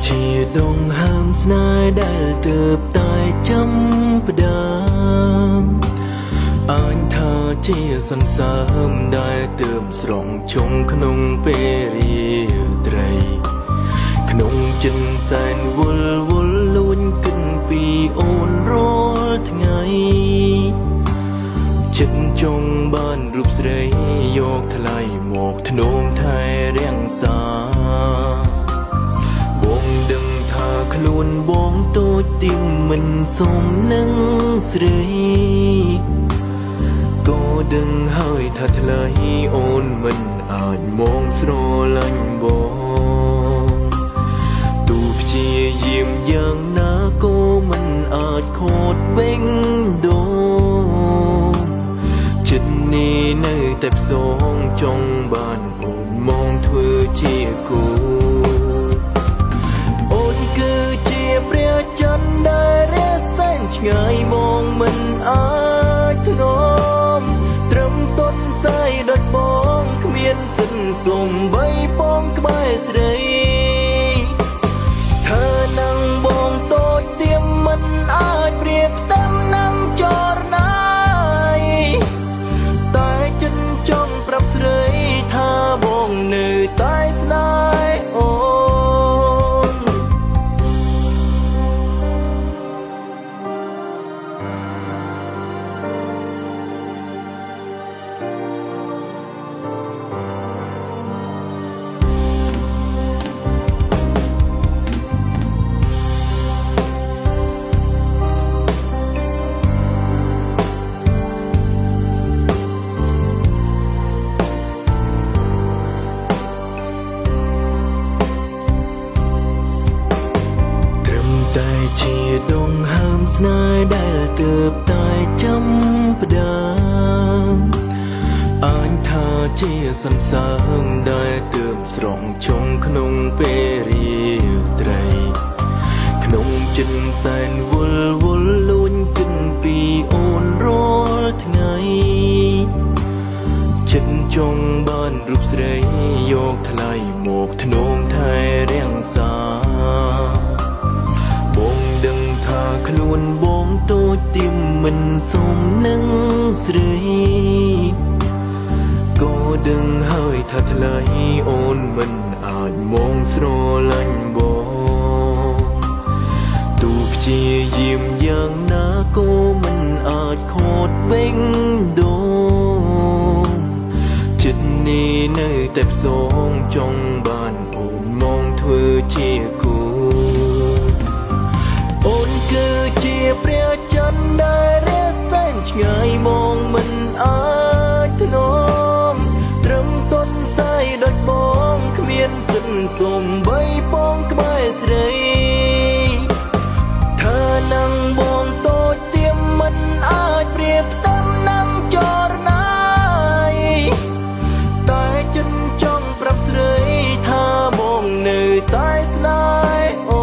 ជាដងហើមស្នេហ៍ដែលទើបតែចាំផ្ដើមអញថាជាសន្សើមដែលទើបស្រង់ជុំក្នុងពេលរាត្រីក្នុងចិនសែនវល់វល់លួញគិនពីអូនរាល់ថ្ងៃចិត្តចង់បានរូបស្រីយកថ្លៃមកធ្នមថែរាំងសាបងដឹងថាខ្លួនបងតូចទៀមមិនសមនឹងស្រីក៏ដឹងហើយថាថ្លៃអូនមិនអាចមងស្រឡាញ់បងទោះព្យាយាមយ៉ាងណាក៏មិនអាចខូចបេងដូងចិត្តនេះនៅតែផ្សងចង់បានអូនមកធ្វើជាគូអូនគឺជាព្រះច័ន្ទដែលរះសែនឆ្ងាយមងមិនអាចធ្នមត្រឹមទុនសាយដូចបងគ្មានសិនសំបីបងក្បែរស្រីเธอนั่งบองโตเตรียมมันอาจเปรียบเต็มนั่งจอรนายแต่ฉันจ้องปรับเสยถ้าบองเหนื่อยตายสลายโอជាដងហើមស្នេហ៍ដែលទើបតែចាំផ្ដើមអញថាជាសន្សើមដែលទើបស្រង់ជុំក្នុងពេលរាត្រីក្នុងចិត្តសែនវល់វល់លួញគិនពីអូនរាល់ថ្ងៃចិត្តចង់បានរូបស្រីយកថ្លៃមកធ្នមថែរាំងសាបងដឹងថាខ្លួនបងតូចទៀមមិនសមនឹងស្រីក៏ដឹងហើយថាថ្លៃអូនមិនអាចមងស្រឡាញ់បងទោះព្យាយាមយ៉ាងណាក៏មិនអាចខូចបេងដូងចិត្តនេះនៅតែផ្សងចង់បានអូនមកធ្វើជាគូអូនគឺជាព្រះច័ន្ទដែលរះសែនឆ្ងាយមងមិនអាចធ្នមត្រឹមទុនសាយដូចបងគ្មានសិនសំបីបងក្បែរស្រីเธอนั่งបងតូចទៀមមិនអាចប្រៀបផ្ទឹមនឹងចរណៃតែចិនចង់ប្រាប់ស្រីថាបងនៅតែស្នេហ៍អូ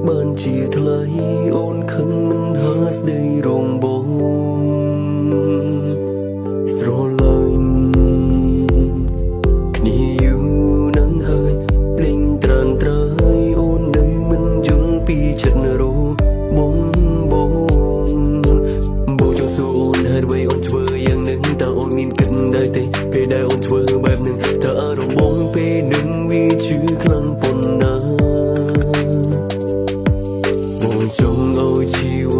បានជាថ្លៃអូនខឹងមិនហើស្ដីរងបងស្រឡាញ់គ្នាយូរណាស់ហើយភ្លេងត្រានត្រើយអូននៅមិនយល់ពីចិត្តរបងចង់សួរអូនហេតុអ្វីអូនធ្វើយ៉ាងនឹងតើអូនមានគិតដែរទេពេលដែលអូនធ្វើបែបនឹងតើអារម្មណ៍បងពេលនឹងវាជឿខ្លាំងប៉ុណ្ណាបងចង់ឲ្យជីវិ